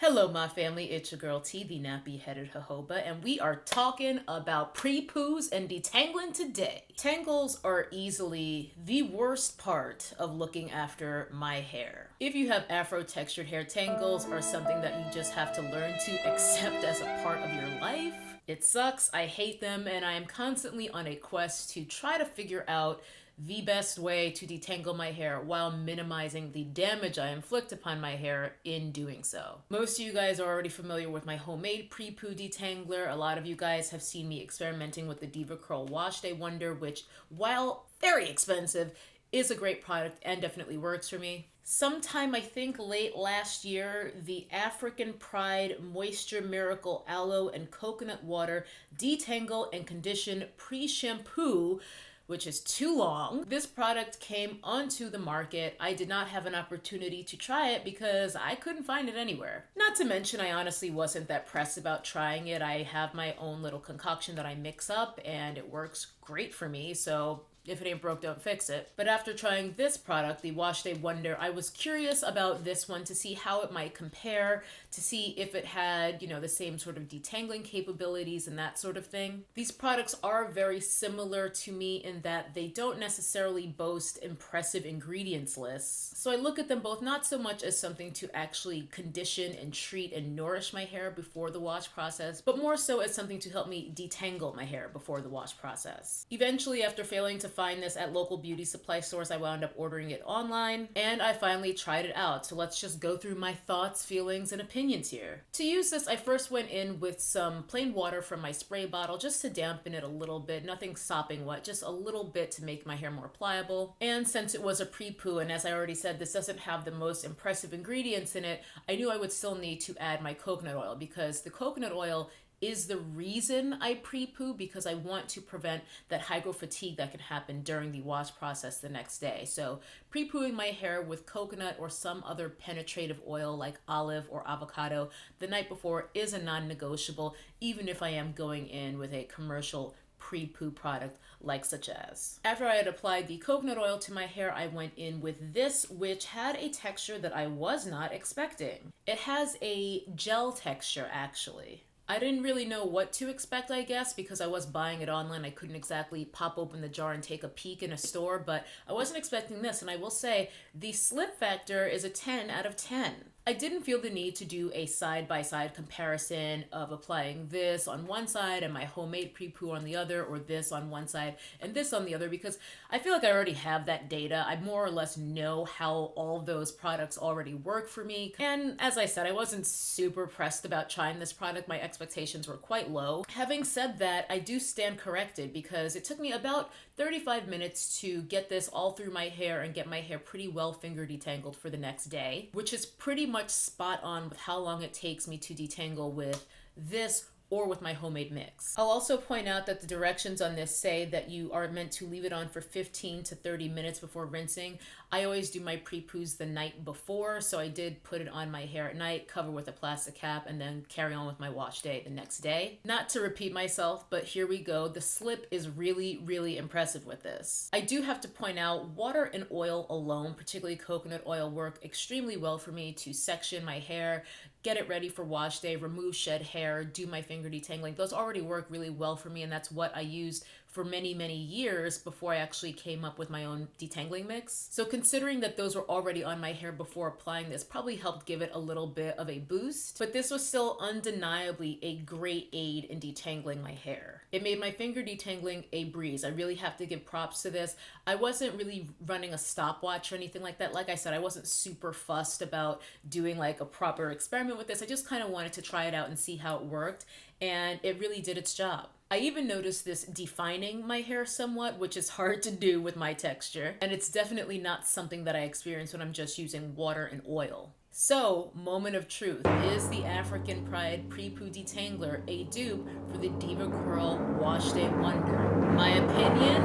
Hello, my family. It's your girl T, the nappy-headed jojoba, and we are talking about pre-poos and detangling today. Tangles are easily the worst part of looking after my hair. If you have afro-textured hair, tangles are something that you just have to learn to accept as a part of your life. It sucks, I hate them, and I am constantly on a quest to try to figure out the best way to detangle my hair while minimizing the damage I inflict upon my hair in doing so. Most of you guys are already familiar with my homemade pre-poo detangler. A lot of you guys have seen me experimenting with the DevaCurl Wash Day Wonder, which, while very expensive, is a great product and definitely works for me. Sometime, I think late last year, the African Pride Moisture Miracle Aloe and Coconut Water Detangle and Condition Pre-Shampoo, which is too long. This product came onto the market. I did not have an opportunity to try it because I couldn't find it anywhere. Not to mention, I honestly wasn't that pressed about trying it. I have my own little concoction that I mix up and it works great for me, so if it ain't broke, don't fix it. But after trying this product, the Wash Day Wonder, I was curious about this one to see how it might compare, to see if it had, the same sort of detangling capabilities and that sort of thing. These products are very similar to me in that they don't necessarily boast impressive ingredients lists. So I look at them both not so much as something to actually condition and treat and nourish my hair before the wash process, but more so as something to help me detangle my hair before the wash process. Eventually, after failing to find this at local beauty supply stores, I wound up ordering it online, and I finally tried it out. So let's just go through my thoughts, feelings, and opinions here. To use this, I first went in with some plain water from my spray bottle just to dampen it a little bit, nothing sopping wet, just a little bit to make my hair more pliable. And since it was a pre-poo, and as I already said, this doesn't have the most impressive ingredients in it, I knew I would still need to add my coconut oil because the coconut oil is the reason I pre-poo, because I want to prevent that hygrofatigue that can happen during the wash process the next day. So pre-pooing my hair with coconut or some other penetrative oil like olive or avocado the night before is a non-negotiable, even if I am going in with a commercial pre-poo product like such as. After I had applied the coconut oil to my hair, I went in with this, which had a texture that I was not expecting. It has a gel texture, actually. I didn't really know what to expect, I guess, because I was buying it online. I couldn't exactly pop open the jar and take a peek in a store, but I wasn't expecting this, and I will say the slip factor is a 10 out of 10. I didn't feel the need to do a side-by-side comparison of applying this on one side and my homemade pre-poo on the other, or this on one side and this on the other, because I feel like I already have that data. I more or less know how all those products already work for me. And as I said, I wasn't super pressed about trying this product. My expectations were quite low. Having said that, I do stand corrected because it took me about 35 minutes to get this all through my hair and get my hair pretty well finger detangled for the next day, which is pretty much spot on with how long it takes me to detangle with this or with my homemade mix. I'll also point out that the directions on this say that you are meant to leave it on for 15 to 30 minutes before rinsing. I always do my pre-poos the night before, so I did put it on my hair at night, cover with a plastic cap, and then carry on with my wash day the next day. Not to repeat myself, but here we go. The slip is really, really impressive with this. I do have to point out, water and oil alone, particularly coconut oil, work extremely well for me to section my hair, get it ready for wash day, remove shed hair, do my finger detangling. Those already work really well for me, and that's what I used for many, many years before I actually came up with my own detangling mix. So considering that those were already on my hair before applying this probably helped give it a little bit of a boost, but this was still undeniably a great aid in detangling my hair. It made my finger detangling a breeze. I really have to give props to this. I wasn't really running a stopwatch or anything like that. Like I said, I wasn't super fussed about doing like a proper experiment with this. I just kind of wanted to try it out and see how it worked, and it really did its job. I even noticed this defining my hair somewhat, which is hard to do with my texture, and it's definitely not something that I experience when I'm just using water and oil. So, moment of truth, is the African Pride Pre-Poo Detangler a dupe for the DevaCurl Wash Day Wonder? My opinion?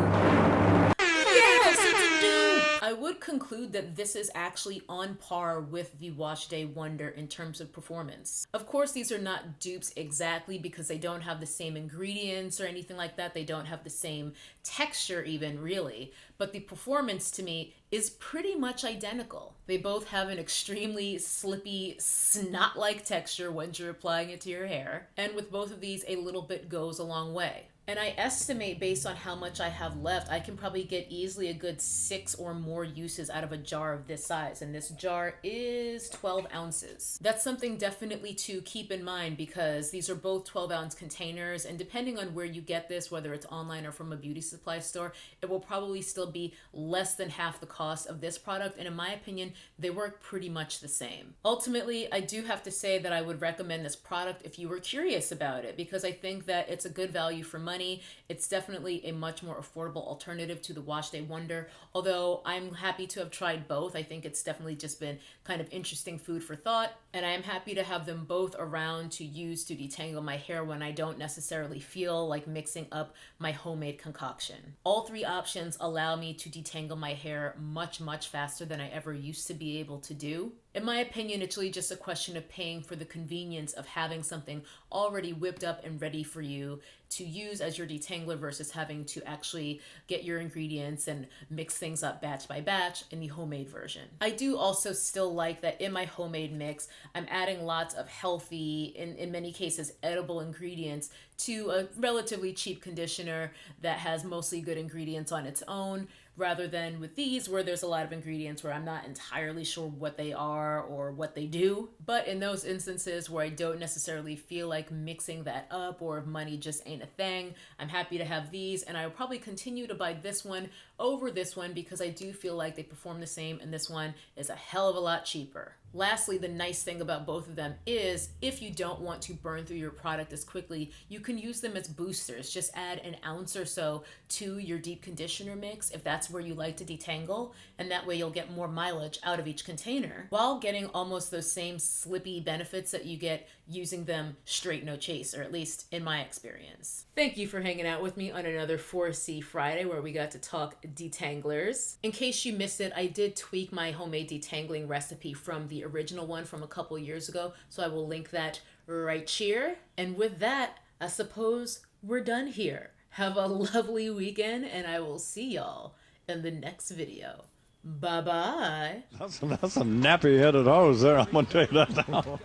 Yes, it's a dupe! I would conclude that this is actually on par with the Wash Day Wonder in terms of performance. Of course, these are not dupes exactly because they don't have the same ingredients or anything like that. They don't have the same texture even, really. But the performance to me is pretty much identical. They both have an extremely slippy, snot-like texture once you're applying it to your hair. And with both of these, a little bit goes a long way. And I estimate based on how much I have left, I can probably get easily a good 6 or more uses out of a jar of this size. And this jar is 12 ounces. That's something definitely to keep in mind because these are both 12-ounce containers. And depending on where you get this, whether it's online or from a beauty supply store, it will probably still be less than half the cost of this product. And in my opinion, they work pretty much the same. Ultimately, I do have to say that I would recommend this product if you were curious about it because I think that it's a good value for money. It's definitely a much more affordable alternative to the Wash Day Wonder, although I'm happy to have tried both. I think it's definitely just been kind of interesting food for thought, and I am happy to have them both around to use to detangle my hair when I don't necessarily feel like mixing up my homemade concoction. All three options allow me to detangle my hair much, much faster than I ever used to be able to do. In my opinion, it's really just a question of paying for the convenience of having something already whipped up and ready for you to use as your detangler versus having to actually get your ingredients and mix things up batch by batch in the homemade version. I do also still like that in my homemade mix, I'm adding lots of healthy, in many cases, edible ingredients to a relatively cheap conditioner that has mostly good ingredients on its own, rather than with these where there's a lot of ingredients where I'm not entirely sure what they are or what they do. But in those instances where I don't necessarily feel like mixing that up or if money just ain't a thing, I'm happy to have these, and I will probably continue to buy this one over this one because I do feel like they perform the same and this one is a hell of a lot cheaper. Lastly, the nice thing about both of them is if you don't want to burn through your product as quickly, you can use them as boosters. Just add an ounce or so to your deep conditioner mix if that's where you like to detangle, and that way you'll get more mileage out of each container while getting almost those same slippy benefits that you get using them straight no chase, or at least in my experience. Thank you for hanging out with me on another 4C Friday where we got to talk detanglers. In case you missed it, I did tweak my homemade detangling recipe from the original one from a couple years ago, so I will link that right here. And with that, I suppose we're done here. Have a lovely weekend, and I will see y'all in the next video. Bye-bye. That's some nappy-headed hose there, I'm going to tell you that now.